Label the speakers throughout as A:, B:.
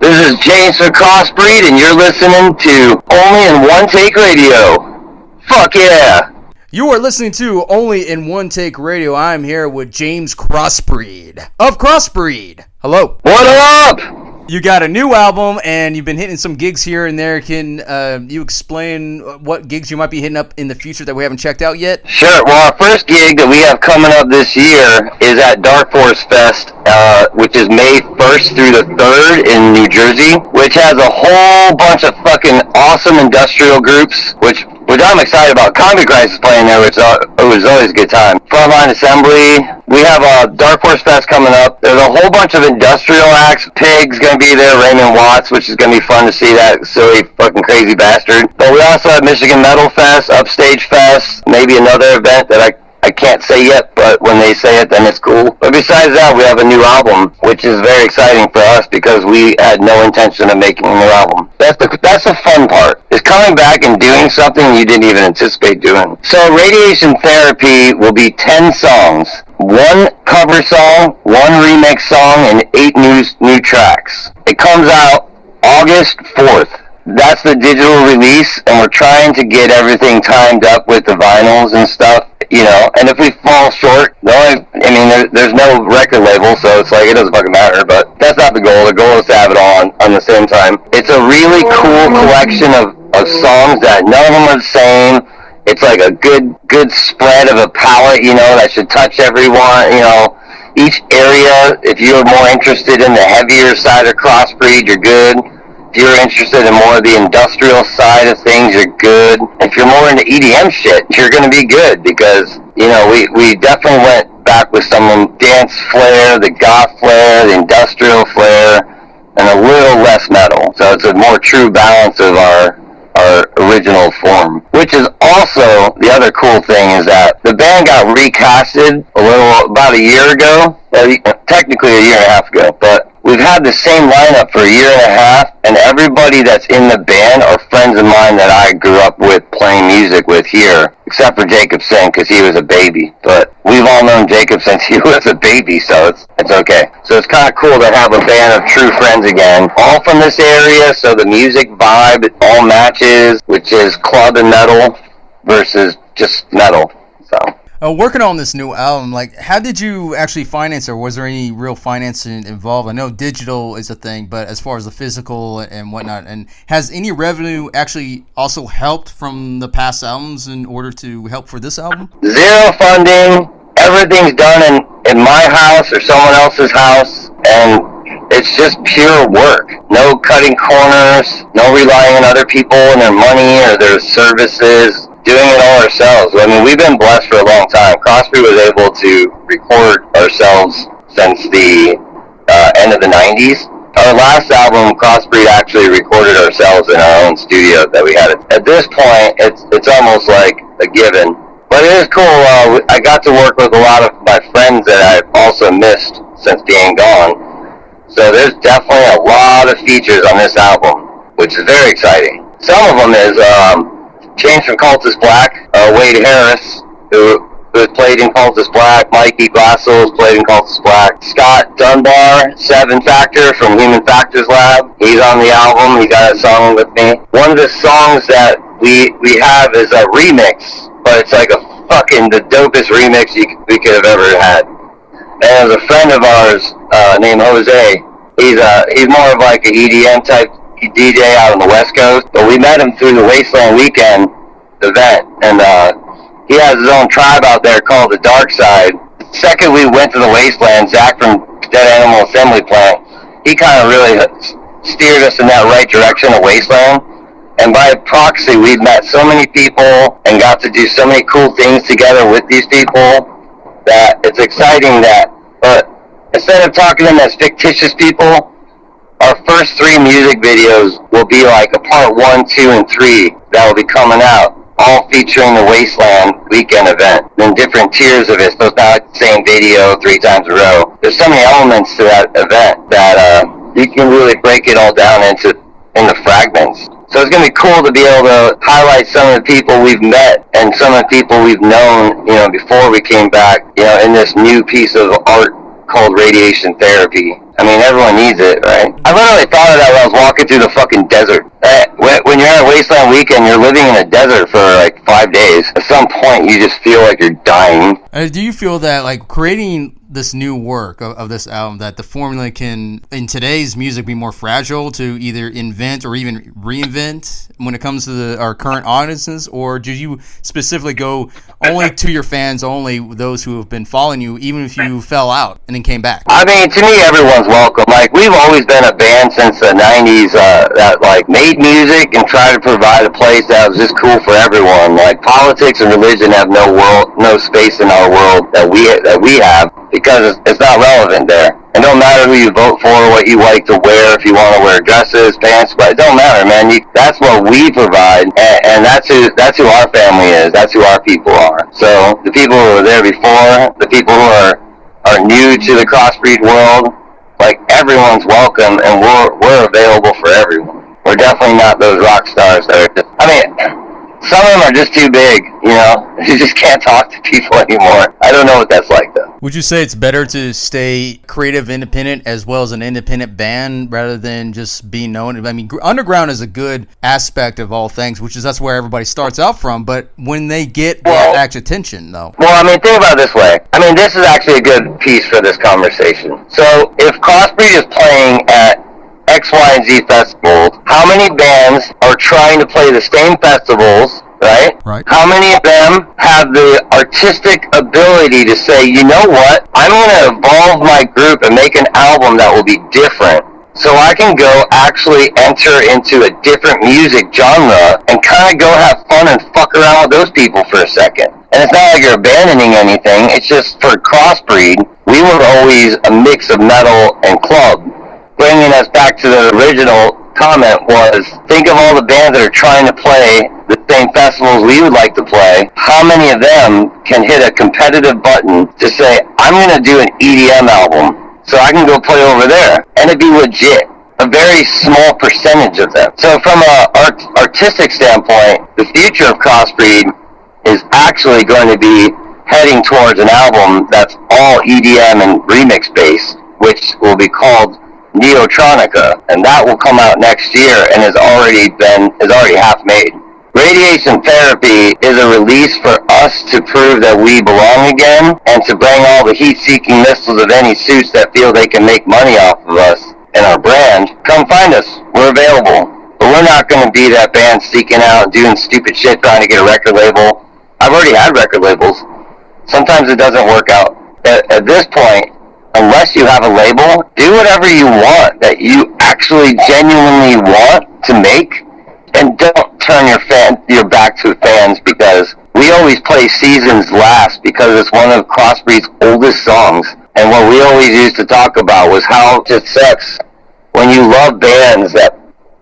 A: This is James from Crossbreed, and you're listening to Only in One Take Radio. Fuck yeah!
B: You are listening to Only in One Take Radio. I'm here with James Crossbreed of Crossbreed. Hello.
A: What up?
B: You got a new album, and you've been hitting some gigs here and there. Can you explain what gigs you might be hitting up in the future that we haven't checked out yet?
A: Sure. Well, our first gig that we have coming up this year is at Dark Force Fest, which is May 1st through the 3rd in New Jersey, which has a whole bunch of fucking awesome industrial groups, which I'm excited about. Comic Crisis playing there, which it was always a good time. Frontline Assembly. We have a Dark Horse Fest coming up. There's a whole bunch of industrial acts. Pig's going to be there. Raymond Watts, which is going to be fun to see that silly fucking crazy bastard. But we also have Michigan Metal Fest, Upstage Fest, maybe another event that I can't say yet, but when they say it, then it's cool. But besides that, we have a new album, which is very exciting for us because we had no intention of making a new album. That's the fun part, is coming back and doing something you didn't even anticipate doing. So Radiation Therapy will be 10 songs, 1 cover song, 1 remix song, and 8 new tracks. It comes out August 4th. That's the digital release, and we're trying to get everything timed up with the vinyls and stuff, you know, and if we fall short, there's no record label, so it's like, it doesn't fucking matter, but that's not the goal. The goal is to have it all on the same time. It's a really cool collection of songs that none of them are the same. It's like a good spread of a palette, you know, that should touch everyone, you know. Each area, if you're more interested in the heavier side of Crossbreed, you're good. If you're interested in more of the industrial side of things, you're good. If you're more into EDM shit, you're going to be good because, you know, we definitely went back with some dance flair, the goth flair, the industrial flair, and a little less metal. So it's a more true balance of our original form. Which is also, the other cool thing is that the band got recasted about a year ago, technically a year and a half ago, but we've had the same lineup for a year and a half, and everybody that's in the band are friends of mine that I grew up with playing music with here, except for Jacob Singh, because he was a baby. But we've all known Jacob since he was a baby, so it's okay. So it's kind of cool to have a band of true friends again, all from this area, so the music vibe all matches, which is club and metal versus just metal, so.
B: Working on this new album, like, how did you actually finance it, or was there any real financing involved? I know digital is a thing, but as far as the physical and whatnot, and has any revenue actually also helped from the past albums in order to help for this album?
A: Zero funding. Everything's done in my house or someone else's house, and it's just pure work. No cutting corners, no relying on other people and their money or their services. Doing it all ourselves. I mean, we've been blessed for a long time. Crossbreed was able to record ourselves since the end of the 90s. Our last album, Crossbreed, actually recorded ourselves in our own studio that we had. At this point, it's almost like a given. But it is cool. I got to work with a lot of my friends that I've also missed since being gone. So there's definitely a lot of features on this album, which is very exciting. Some of them is James from Cultist Black, Wade Harris, who played in Cultist Black, Mikey Glassels played in Cultist Black, Scott Dunbar, 7 Factor from Human Factors Lab, he's on the album, he got a song with me. One of the songs that we have is a remix, but it's like the dopest remix we could have ever had. And there's a friend of ours named Jose, he's more of like an EDM type DJ out on the West Coast, but we met him through the Wasteland Weekend event, and he has his own tribe out there called the Dark Side. The second we went to the Wasteland, Zach from Dead Animal Assembly Plant, he kind of really steered us in that right direction of Wasteland, and by proxy we've met so many people and got to do so many cool things together with these people that it's exciting that, but instead of talking to them as fictitious people, our first 3 music videos will be like a part 1, 2, and 3 that will be coming out, all featuring the Wasteland Weekend event in different tiers of it, so it's not like the same video 3 times in a row. There's so many elements to that event that you can really break it all down into the fragments. So it's going to be cool to be able to highlight some of the people we've met and some of the people we've known, you know, before we came back, you know, in this new piece of art called Radiation Therapy. I mean, everyone needs it, right? I literally thought of that when I through the fucking desert. When you're at Wasteland Weekend, you're living in a desert for like 5 days. At some point, you just feel like you're dying.
B: Do you feel that, like, creating this new work of this album, that the formula can, in today's music, be more fragile to either invent or even reinvent when it comes to our current audiences? Or do you specifically go only to your fans, only those who have been following you, even if you fell out and then came back?
A: I mean, to me, everyone's welcome. Like, we've always been a band since the 90s that, like, made music and tried to provide a place that was just cool for everyone. Like, politics and religion have no space in our world that we have, because it's not relevant there. It don't matter who you vote for, what you like to wear, if you want to wear dresses, pants, but it don't matter, man. That's what we provide, and that's who our family is. That's who our people are. So the people who were there before, the people who are new to the Crossbreed world, like, everyone's welcome, and we're available for everyone. We're definitely not those rock stars that are just, I mean, some of them are just too big, you know? You just can't talk to people anymore. I don't know what that's like, though.
B: Would you say it's better to stay creative, independent, as well as an independent band, rather than just being known? I mean, underground is a good aspect of all things, that's where everybody starts out from, but when they get that actual attention, though.
A: Well, I mean, think about it this way. I mean, this is actually a good piece for this conversation. So, if Crossbreed is playing at X, Y, and Z festivals, how many bands are trying to play the same festivals, right?
B: Right.
A: How many of them have the artistic ability to say, you know what, I'm going to evolve my group and make an album that will be different, so I can go actually enter into a different music genre and kind of go have fun and fuck around with those people for a second. And it's not like you're abandoning anything, it's just for Crossbreed, we were always a mix of metal and club. Bringing us back to the original comment was, think of all the bands that are trying to play the same festivals we would like to play. How many of them can hit a competitive button to say, I'm going to do an EDM album so I can go play over there, and it'd be legit? A very small percentage of them. So from an artistic standpoint, the future of Crossbreed is actually going to be heading towards an album that's all EDM and remix based, which will be called Neotronica, and that will come out next year and is already half made. Radiation Therapy is a release for us to prove that we belong again, and to bring all the heat-seeking missiles of any suits that feel they can make money off of us and our brand. Come find us. We're available. But we're not going to be that band seeking out and doing stupid shit trying to get a record label. I've already had record labels. Sometimes it doesn't work out. At this point, unless you have a label, do whatever you want that you actually genuinely want to make, and don't turn your back to fans, because we always play Seasons last because it's one of Crossbreed's oldest songs. And what we always used to talk about was how it just sucks when you love bands that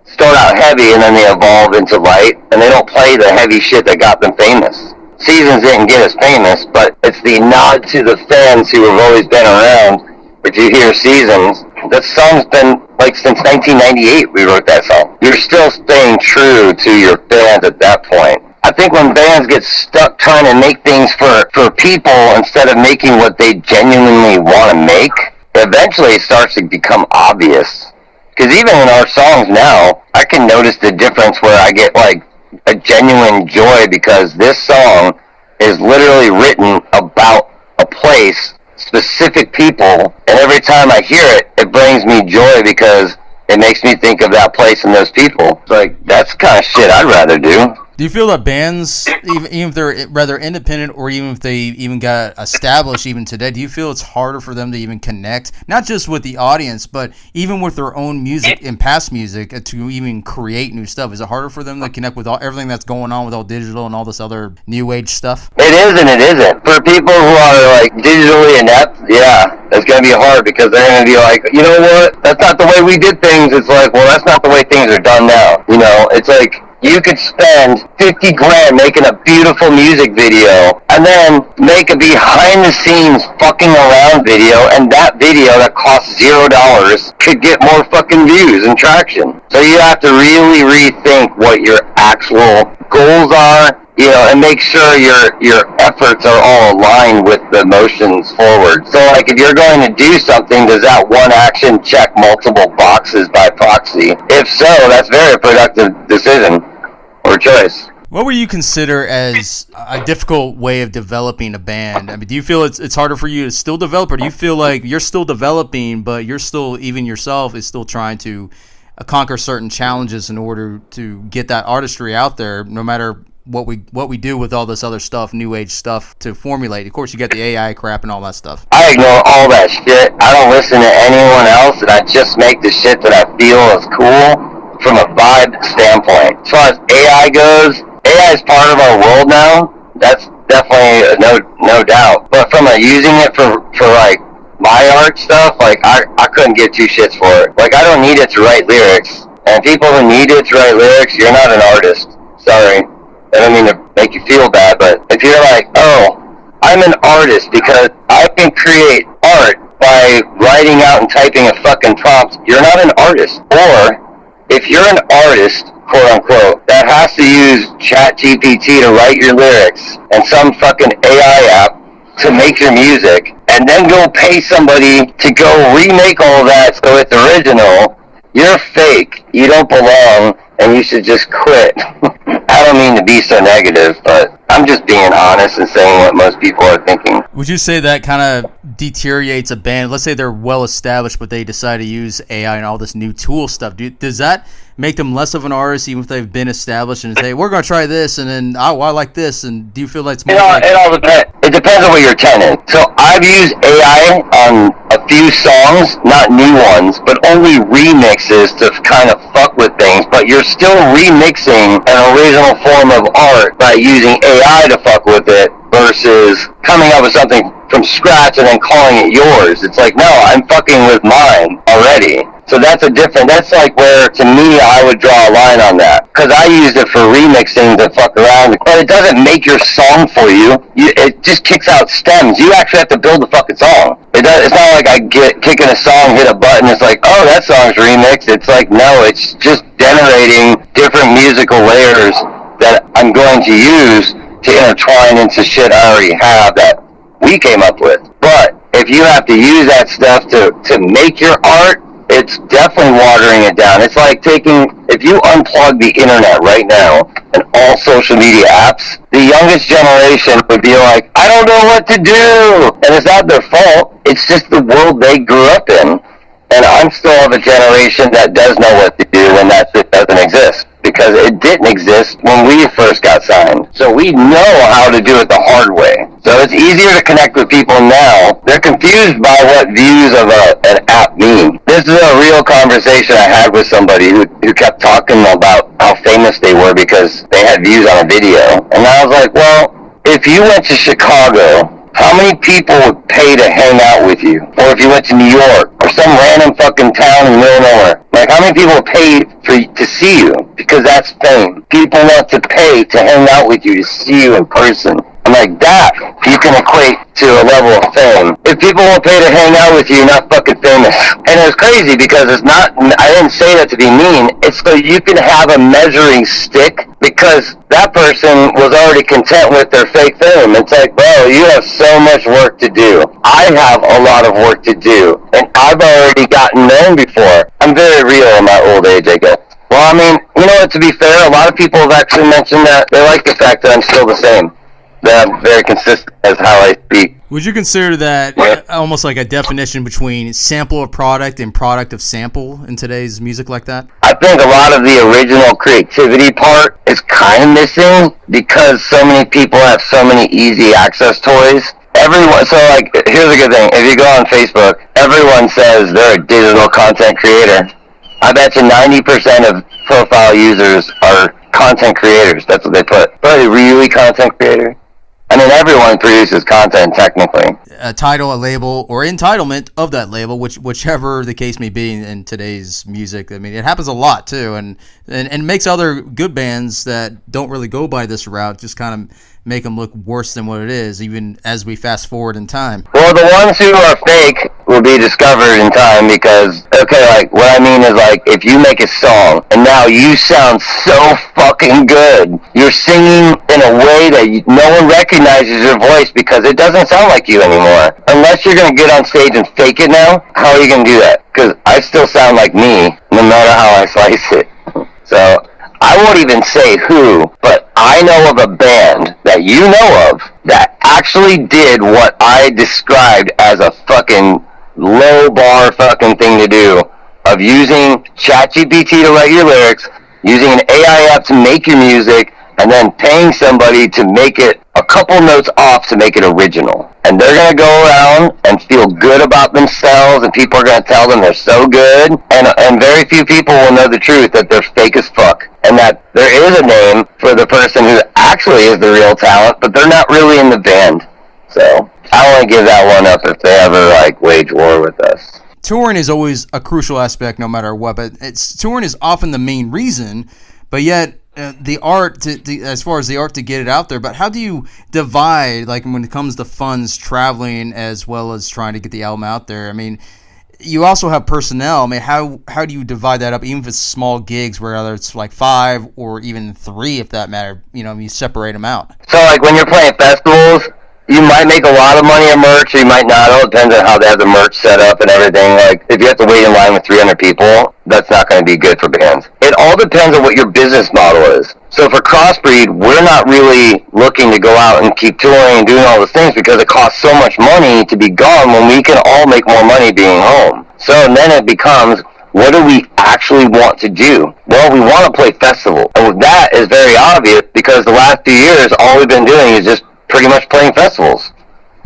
A: start out heavy and then they evolve into light, and they don't play the heavy shit that got them famous. Seasons didn't get us famous, but it's the nod to the fans who have always been around. If you hear Seasons, that song's been, like, since 1998 we wrote that song. You're still staying true to your fans at that point. I think when bands get stuck trying to make things for people instead of making what they genuinely want to make, eventually it starts to become obvious. Because even in our songs now, I can notice the difference where I get, like, a genuine joy because this song is literally written about a place, specific people, and every time I hear it, it brings me joy because it makes me think of that place and those people. It's like, that's the kind of shit I'd rather do.
B: Do you feel that bands, even if they're rather independent, or even if they even got established even today, do you feel it's harder for them to even connect, not just with the audience, but even with their own music and past music, to even create new stuff? Is it harder for them to connect with everything that's going on with all digital and all this other new age stuff?
A: It is and it isn't. For people who are, like, digitally inept, yeah, it's going to be hard, because they're going to be like, you know what, that's not the way we did things. It's like, well, that's not the way things are done now. You know, it's like, you could spend $50,000 making a beautiful music video and then make a behind the scenes fucking around video, and that video that costs $0 could get more fucking views and traction. So you have to really rethink what your actual goals are, you know, and make sure your efforts are all aligned with the motions forward. So, like, if you're going to do something, does that one action check multiple boxes by proxy? happy? If so, that's very productive decision or choice.
B: What would you consider as a difficult way of developing a band? I mean, do you feel it's harder for you to still develop, or do you feel like you're still developing, but you're still, even yourself, is still trying to conquer certain challenges in order to get that artistry out there, no matter what we do with all this other stuff, new age stuff to formulate? Of course, you get the AI crap and all that stuff.
A: I ignore all that shit. I don't listen to anyone else, and I just make the shit that I feel is cool from a vibe standpoint. As far as AI goes, AI is part of our world now. That's definitely no doubt. But from using it for like my art stuff, like I couldn't give two shits for it. Like I don't need it to write lyrics. And people who need it to write lyrics, you're not an artist. Sorry. I don't mean to make you feel bad, but if you're like, oh, I'm an artist because I can create art by writing out and typing a fucking prompt, you're not an artist. Or if you're an artist, quote unquote, that has to use ChatGPT to write your lyrics and some fucking AI app to make your music, and then go pay somebody to go remake all that so it's original, you're fake. You don't belong, and you should just quit. I don't mean to be so negative, but I'm just being honest and saying what most people are thinking.
B: Would you say that kind of deteriorates a band? Let's say they're well established, but they decide to use AI and all this new tool stuff. Does that make them less of an artist, even if they've been established, and say, we're going to try this, and then, I like this, and do you feel like it's more
A: it all depends. It depends on what your intent is. So I've used AI on a few songs, not new ones, but only remixes to kind of fuck with things, but you're still remixing an original form of art by using AI to fuck with it versus coming up with something from scratch and then calling it yours. It's like, no, I'm fucking with mine already. So that's like where, to me, I would draw a line on that. Because I used it for remixing to fuck around. But it doesn't make your song for you. It just kicks out stems. You actually have to build the fucking song. It's not like I get kicking a song, hit a button, it's like, oh, that song's remixed. It's like, no, it's just generating different musical layers that I'm going to use to intertwine into shit I already have that we came up with. But if you have to use that stuff to make your art, it's definitely watering it down. It's like if you unplug the internet right now and all social media apps, the youngest generation would be like, I don't know what to do. And it's not their fault. It's just the world they grew up in. And I'm still of a generation that does know what to do when that shit doesn't exist. Because it didn't exist when we first got signed. So we know how to do it the hard way. So it's easier to connect with people now. They're confused by what views of an app mean. This is a real conversation I had with somebody who kept talking about how famous they were because they had views on a video. And I was like, well, if you went to Chicago, how many people would pay to hang out with you? Or if you went to New York, or some random fucking town in the middle of nowhere. Like, how many people would pay to see you? Because that's fame. People want to pay to hang out with you, to see you in person. I'm like, that you can equate to a level of fame. If people won't pay to hang out with you, you're not fucking famous. And it was crazy because it's not, I didn't say that to be mean. It's so you can have a measuring stick because that person was already content with their fake fame. It's like, bro, you have so much work to do. I have a lot of work to do. And I've already gotten known before. I'm very real in my old age, I guess. Well, I mean, you know what, to be fair, a lot of people have actually mentioned that they like the fact that I'm still the same. That I'm very consistent as how I speak.
B: Would you consider that almost like a definition between sample of product and product of sample in today's music like that?
A: I think a lot of the original creativity part is kind of missing because so many people have so many easy access toys. So like, here's a good thing. If you go on Facebook, everyone says they're a digital content creator. I bet you 90% of profile users are content creators. That's what they put. But are they really content creators? I mean, everyone produces content technically.
B: A title, a label, or entitlement of that label, whichever the case may be in today's music. I mean, it happens a lot too, and makes other good bands that don't really go by this route just kind of make them look worse than what it is, even as we fast forward in time.
A: Well, the ones who are fake will be discovered in time because, okay, like, what I mean is, like, if you make a song and now you sound so fucking good, you're singing in a way that no one recognizes your voice because it doesn't sound like you anymore. Unless you're going to get on stage and fake it now, how are you going to do that? Because I still sound like me, no matter how I slice it. So I won't even say who, but I know of a band that you know of that actually did what I described as a fucking low bar fucking thing to do, of using ChatGPT to write your lyrics, using an AI app to make your music, and then paying somebody to make it a couple notes off to make it original. And they're going to go around and feel good about themselves, and people are going to tell them they're so good, and very few people will know the truth, that they're fake as fuck, and that there is a name for the person who actually is the real talent, but they're not really in the band. So I want to give that one up if they ever like wage war with us.
B: Touring is always a crucial aspect no matter what, but touring is often the main reason, but yet the art, as far as the art to get it out there, but how do you divide, like when it comes to funds, traveling, as well as trying to get the album out there? I mean, you also have personnel. I mean, how do you divide that up, even if it's small gigs, whether it's like 5 or even 3, if that matter, you separate them out?
A: So like when you're playing festivals, you might make a lot of money on merch, or you might not. It all depends on how they have the merch set up and everything. Like, if you have to wait in line with 300 people, that's not going to be good for bands. It all depends on what your business model is. So for Crossbreed, we're not really looking to go out and keep touring and doing all those things because it costs so much money to be gone when we can all make more money being home. So then it becomes, what do we actually want to do? Well, we want to play festivals. And that is very obvious because the last few years, all we've been doing is just pretty much playing festivals.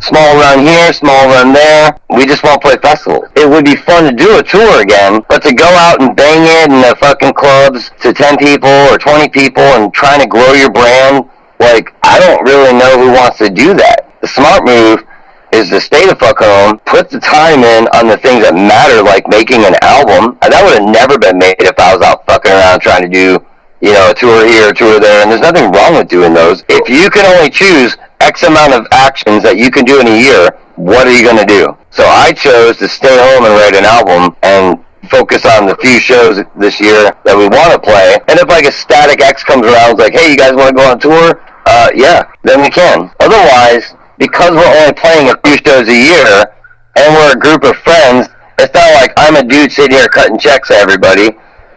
A: Small run here, small run there. We just want to play festivals. It would be fun to do a tour again, but to go out and bang it in the fucking clubs to 10 people or 20 people and trying to grow your brand, like, I don't really know who wants to do that. The smart move is to stay the fuck home, put the time in on the things that matter, like making an album. And that would have never been made if I was out fucking around trying to do, a tour here, a tour there, and there's nothing wrong with doing those. If you can only choose X amount of actions that you can do in a year, what are you going to do? So I chose to stay home and write an album and focus on the few shows this year that we want to play. And if like a Static X comes around, it's like, hey, you guys want to go on tour? Yeah, then we can. Otherwise, because we're only playing a few shows a year and we're a group of friends, it's not like I'm a dude sitting here cutting checks to everybody.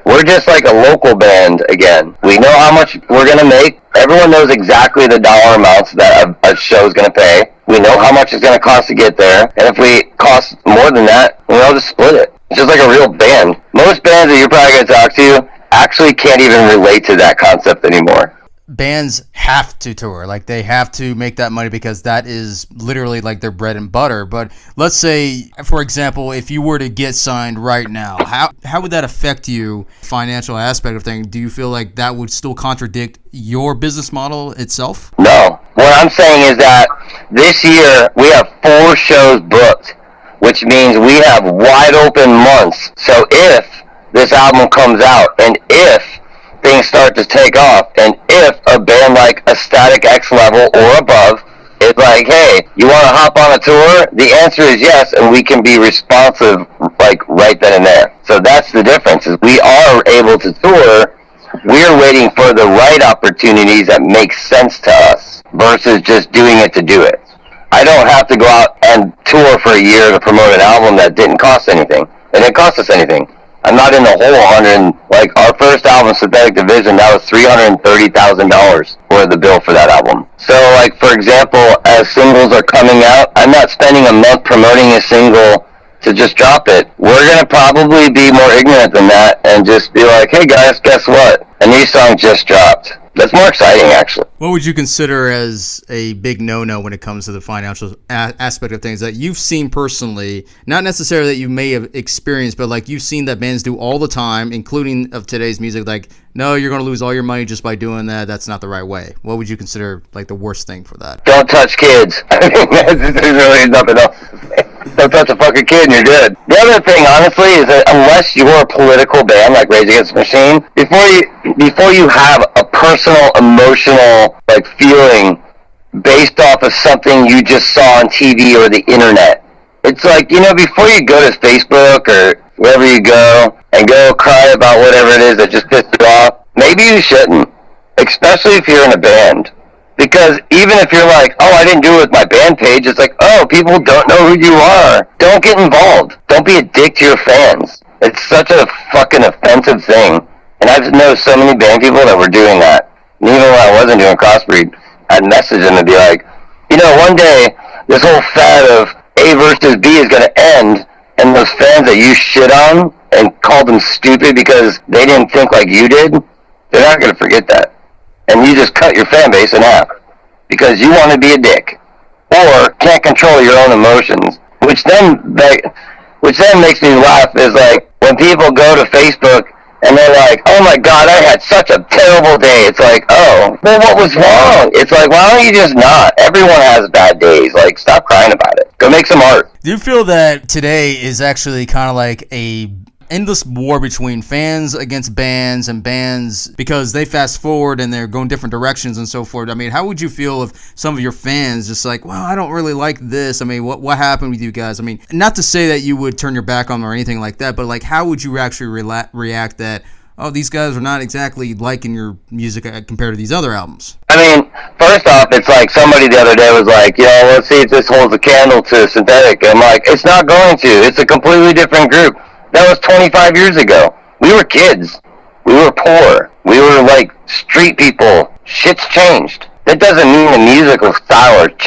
A: We're just like a local band again. We know how much we're going to make. Everyone knows exactly the dollar amounts that a show's going to pay. We know how much it's going to cost to get there. And if we cost more than that, we'll just split it. It's just like a real band. Most bands that you're probably going to talk to actually can't even relate to that concept anymore.
B: Bands have to tour, like they have to make that money because that is literally like their bread and butter. But let's say, for example, if you were to get signed right now, how would that affect you, financial aspect of things? Do you feel like that would still contradict your business model itself?
A: No. What I'm saying is that this year we have 4 shows booked, which means we have wide open months. So if this album comes out and if things start to take off, and if a band like a Static X level or above is like, hey, you want to hop on a tour? The answer is yes, and we can be responsive like right then and there. So that's the difference, is we are able to tour. We're waiting for the right opportunities that make sense to us versus just doing it to do it. I don't have to go out and tour for a year to promote an album that didn't cost anything. It didn't cost us anything. I'm not in the whole like our first album, Synthetic Division, that was $330,000 for the bill for that album. So like, for example, as singles are coming out, I'm not spending a month promoting a single to just drop it. We're going to probably be more ignorant than that and just be like, hey guys, guess what? A new song just dropped. That's more exciting, actually.
B: What would you consider as a big no-no when it comes to the financial aspect of things that you've seen personally, not necessarily that you may have experienced, but like you've seen that bands do all the time, including of today's music, like, no, you're going to lose all your money just by doing that. That's not the right way. What would you consider like the worst thing for that?
A: Don't touch kids. I mean, there's really nothing else to say. Don't touch a fucking kid and you're good. The other thing, honestly, is that unless you're a political band like Rage Against the Machine, before you have a personal, emotional like feeling based off of something you just saw on TV or the internet, it's like, before you go to Facebook or wherever you go and go cry about whatever it is that just pissed you off, maybe you shouldn't, especially if you're in a band. Because even if you're like, oh, I didn't do it with my band page, it's like, oh, people don't know who you are. Don't get involved. Don't be a dick to your fans. It's such a fucking offensive thing know so many band people that were doing that. And even when I wasn't doing Crossbreed, I'd message them and be like, one day this whole fad of A versus B is going to end, and those fans that you shit on and called them stupid because they didn't think like you did, they're not going to forget that. And you just cut your fan base in half because you want to be a dick or can't control your own emotions, which then makes me laugh is like when people go to Facebook and they're like, oh my God, I had such a terrible day. It's like, oh, well, what was wrong? It's like, why don't you just not? Everyone has bad days. Like, stop crying about it. Go make some art.
B: Do you feel that today is actually kind of like a endless war between fans against bands and bands because they fast forward and they're going different directions and so forth? I mean, how would you feel if some of your fans just like, well, I don't really like this. I mean, what happened with you guys? I mean, not to say that you would turn your back on them or anything like that, but like, how would you actually react that, oh, these guys are not exactly liking your music compared to these other albums?
A: I mean, first off, it's like somebody the other day was like, let's see if this holds a candle to Synthetic. I'm like, it's not going to. It's a completely different group. That was 25 years ago. We were kids. We were poor. We were like street people. Shit's changed. That doesn't mean the musical style has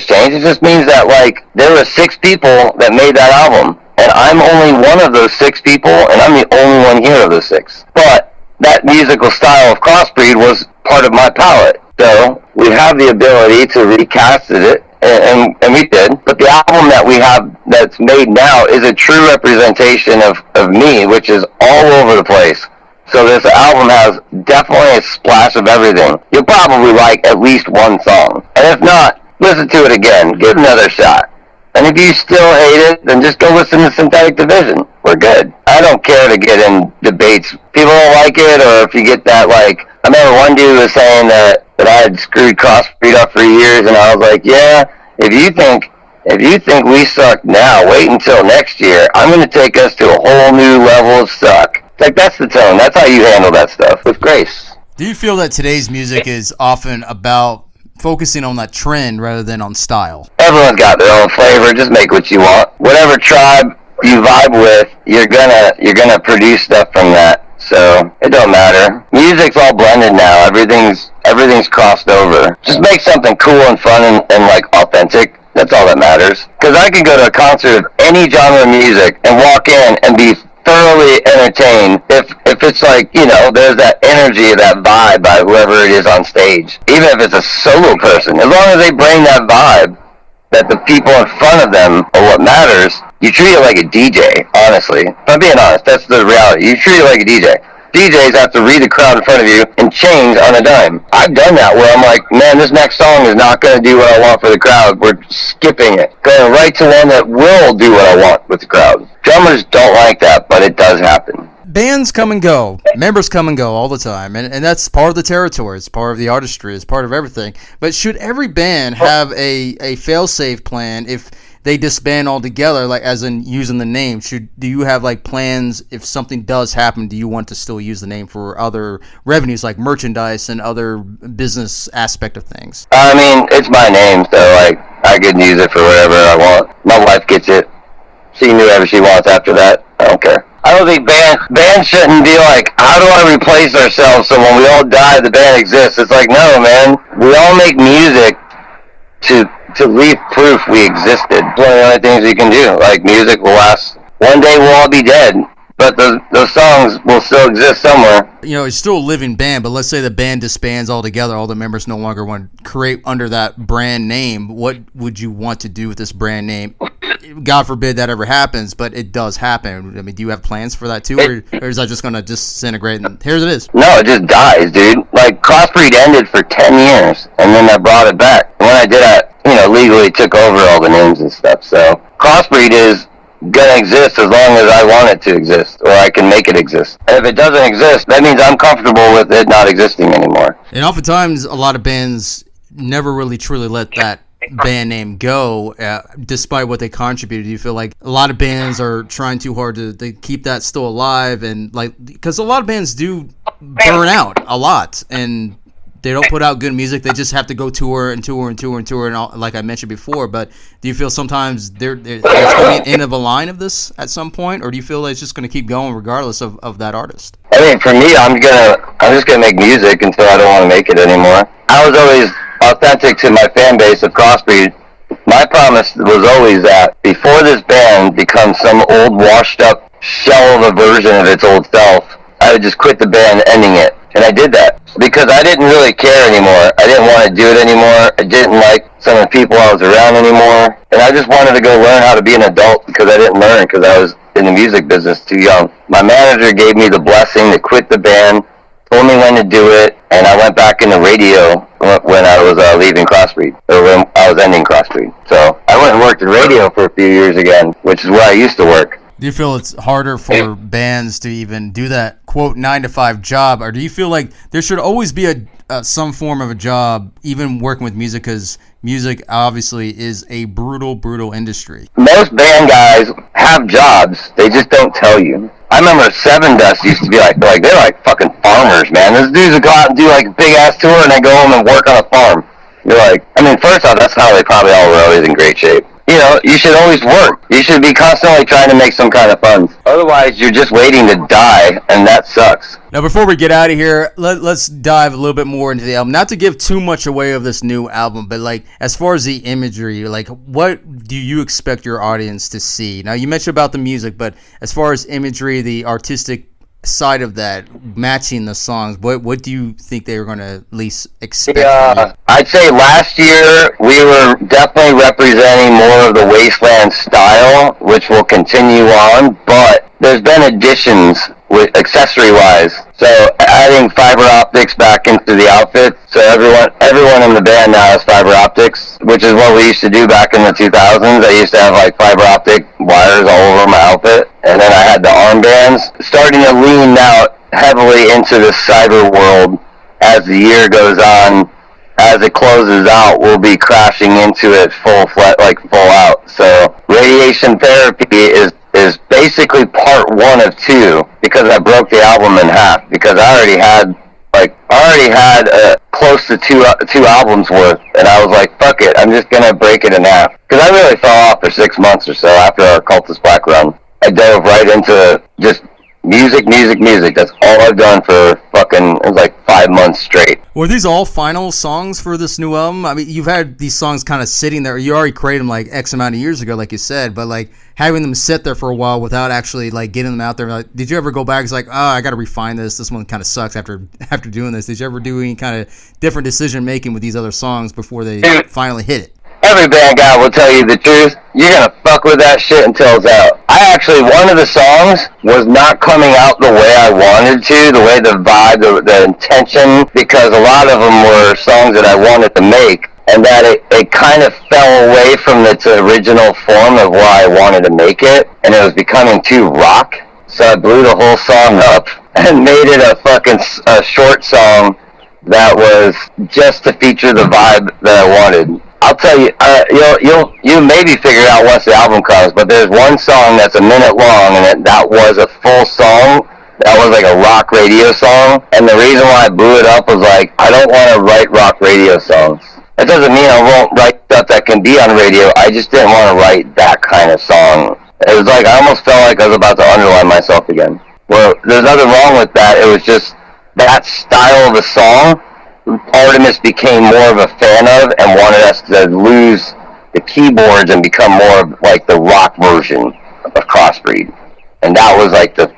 A: changed. It just means that like there were 6 people that made that album, and I'm only one of those 6 people, and I'm the only one here of the 6. But that musical style of Crossbreed was part of my palette. So we have the ability to recast it. And we did, but the album that we have that's made now is a true representation of me, which is all over the place. So this album has definitely a splash of everything. You'll probably like at least one song. And if not, listen to it again. Give it another shot. And if you still hate it, then just go listen to Synthetic Division. We're good. I don't care to get in debates. People don't like it, or if you get that, like, I remember one dude was saying that I had screwed Crossbreed up for years, and I was like, yeah, if you think we suck now, wait until next year. I'm going to take us to a whole new level of suck. Like, that's the tone. That's how you handle that stuff, with grace.
B: Do you feel that today's music is often about focusing on that trend rather than on style?
A: Everyone's got their own flavor. Just make what you want. Whatever tribe you vibe with, you're gonna produce stuff from that. So it don't matter. Music's all blended now. Everything's crossed over. Just make something cool and fun and like authentic. That's all that matters. Because I can go to a concert of any genre of music and walk in and be thoroughly entertained if it's like, there's that energy, that vibe by whoever it is on stage. Even if it's a solo person, as long as they bring that vibe, that the people in front of them are what matters, you treat it like a DJ, honestly. If I'm being honest, that's the reality. You treat it like a DJ. DJs have to read the crowd in front of you and change on a dime. I've done that where I'm like, man, this next song is not going to do what I want for the crowd. We're skipping it. Going right to one that will do what I want with the crowd. Drummers don't like that, but it does happen.
B: Bands come and go. Members come and go all the time. And that's part of the territory. It's part of the artistry. It's part of everything. But should every band have a fail-safe plan if they disband altogether, like as in using the name? Do you have like plans if something does happen? Do you want to still use the name for other revenues like merchandise and other business aspect of things?
A: I mean, it's my name, so like I can use it for whatever I want. My wife gets it. She can do whatever she wants after that. I don't care. I don't think bands shouldn't be like, how do I replace ourselves so when we all die the band exists? It's like, no, man. We all make music to leave proof we existed. It's one of the only things you can do. Like, music will last. One day we'll all be dead, but those songs will still exist somewhere.
B: It's still a living band, but let's say the band disbands altogether. All the members no longer want to create under that brand name. What would you want to do with this brand name? God forbid that ever happens, but it does happen. I mean, do you have plans for that too, or is that just going to disintegrate and here it is?
A: No, it just dies, dude. Like, Crossbreed ended for 10 years, and then I brought it back. And when I did that, legally took over all the names and stuff. So Crossbreed is gonna exist as long as I want it to exist, or I can make it exist. And if it doesn't exist, that means I'm comfortable with it not existing anymore.
B: And oftentimes, a lot of bands never really truly let that band name go, despite what they contributed. Do you feel like a lot of bands are trying too hard to keep that still alive? And like, because a lot of bands do burn out a lot, and they don't put out good music. They just have to go tour and tour and tour and tour, and all, like I mentioned before. But do you feel sometimes there's going to be an end of a line of this at some point, or do you feel like it's just going to keep going regardless of that artist?
A: I mean, for me, I'm just gonna make music until I don't want to make it anymore. I was always authentic to my fan base of Crossbreed. My promise was always that before this band becomes some old, washed-up shell of a version of its old self, I would just quit the band, ending it. And I did that because I didn't really care anymore. I didn't want to do it anymore. I didn't like some of the people I was around anymore. And I just wanted to go learn how to be an adult because I didn't learn because I was in the music business too young. My manager gave me the blessing to quit the band, told me when to do it, and I went back into radio when I was leaving Crossbreed, or when I was ending Crossbreed. So I went and worked in radio for a few years again, which is where I used to work.
B: Do you feel it's harder for bands to even do that, quote, 9-to-5 job, or do you feel like there should always be some form of a job, even working with music, because music obviously is a brutal, brutal industry?
A: Most band guys have jobs, they just don't tell you. I remember Seven Dust used to be like they're like fucking farmers, man. Those dudes would go out and do like a big ass tour and then go home and work on a farm. You're like, I mean, first off, that's how they probably all were always in great shape. You know, you should always work. You should be constantly trying to make some kind of funds. Otherwise, you're just waiting to die, and that sucks.
B: Now, before we get out of here, let's dive a little bit more into the album. Not to give too much away of this new album, but like as far as the imagery, like what do you expect your audience to see? Now, you mentioned about the music, but as far as imagery, the artistic side of that, matching the songs, what do you think they were going to at least expect?
A: Yeah, I'd say last year we were definitely representing more of the Wasteland style, which will continue on, but there's been additions with accessory-wise. So adding fiber optics back into the outfit, so everyone in the band now has fiber optics, which is what we used to do back in the 2000s. I used to have like fiber optic wires all over my outfit, and then I had the armbands. Starting to lean now heavily into the cyber world as the year goes on. As it closes out, we'll be crashing into it full out. So radiation therapy is basically part one of two, because I broke the album in half, because I already had close to two albums worth, and I was like, fuck it, I'm just gonna break it in half, because I really fell off for 6 months or so after our Cultist Black run. I dove right into just music. That's all I've done for it was like 5 months straight.
B: Were these all final songs for this new album? I mean, you've had these songs kind of sitting there. You already created them like X amount of years ago, like you said, but like having them sit there for a while without actually like getting them out there. Like, did you ever go back? It's like, oh, I got to refine this. This one kind of sucks after doing this. Did you ever do any kind of different decision making with these other songs before they finally hit it?
A: Every band guy will tell you the truth. You're gonna fuck with that shit until it's out. One of the songs was not coming out the way I wanted to, the way the vibe, the intention, because a lot of them were songs that I wanted to make, and that it kind of fell away from its original form of why I wanted to make it, and it was becoming too rock. So I blew the whole song up and made it a short song that was just to feature the vibe that I wanted. I'll tell you, you'll maybe figure it out once the album comes, but there's one song that's a minute long, and that was a full song. That was like a rock radio song, and the reason why I blew it up was like, I don't want to write rock radio songs. That doesn't mean I won't write stuff that can be on radio, I just didn't want to write that kind of song. It was like, I almost felt like I was about to underline myself again. Well, there's nothing wrong with that, it was just that style of a song Artemis became more of a fan of and wanted us to lose the keyboards and become more of like the rock version of Crossbreed. And that was like the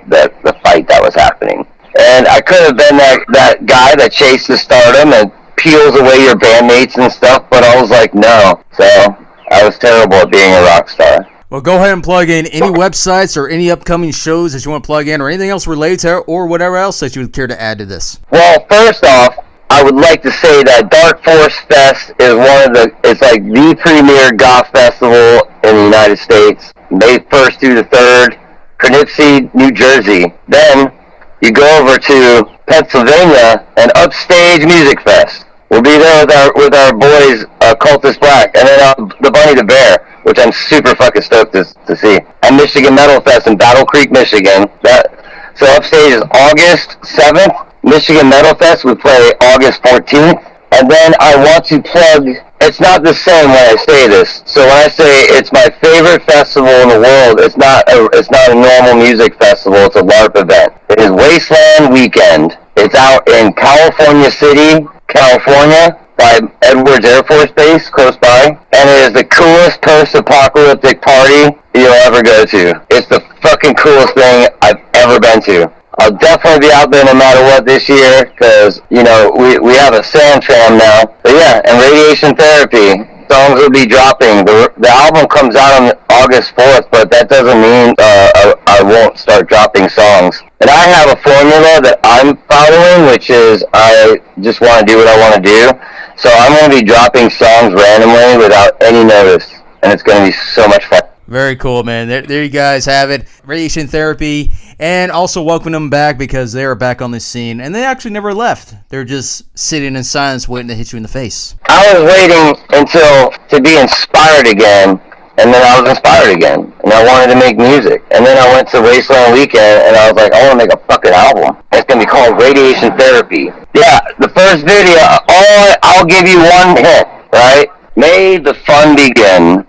A: fight that was happening. And I could have been that guy that chases stardom and peels away your bandmates and stuff, but I was like, no. So I was terrible at being a rock star.
B: Well, go ahead and plug in any websites or any upcoming shows that you want to plug in, or anything else related to it, or whatever else that you would care to add to this.
A: Well, first off, I would like to say that Dark Force Fest is it's like the premier goth festival in the United States, May 1st through the 3rd, Poughkeepsie, New Jersey. Then you go over to Pennsylvania and Upstage Music Fest. We'll be there with our boys, Cultist Black, and then the Bunny the Bear, which I'm super fucking stoked to see. And Michigan Metal Fest in Battle Creek, Michigan. So Upstage is August 7th, Michigan Metal Fest. We play August 14th. And then I want to plug, it's not the same when I say this. So when I say it's my favorite festival in the world, it's not a normal music festival, it's a LARP event. It is Wasteland Weekend. It's out in California City, California, by Edwards Air Force Base, close by. And it is the coolest post-apocalyptic party you'll ever go to. It's the fucking coolest thing I've ever been to. I'll definitely be out there no matter what this year, because, you know, we have a sound tram now. But yeah, and Radiation Therapy, songs will be dropping. The album comes out on August 4th, but that doesn't mean I won't start dropping songs. And I have a formula that I'm following, which is I just want to do what I want to do. So I'm going to be dropping songs randomly without any notice, and it's going to be so much fun.
B: Very cool, man. There you guys have it. Radiation Therapy. And also welcome them back because they are back on the scene. And they actually never left. They're just sitting in silence waiting to hit you in the face.
A: I was waiting to be inspired again. And then I was inspired again. And I wanted to make music. And then I went to Wasteland Weekend and I was like, I want to make a fucking album. It's going to be called Radiation Therapy. Yeah, the first video, I'll give you one hint, right? May the fun begin.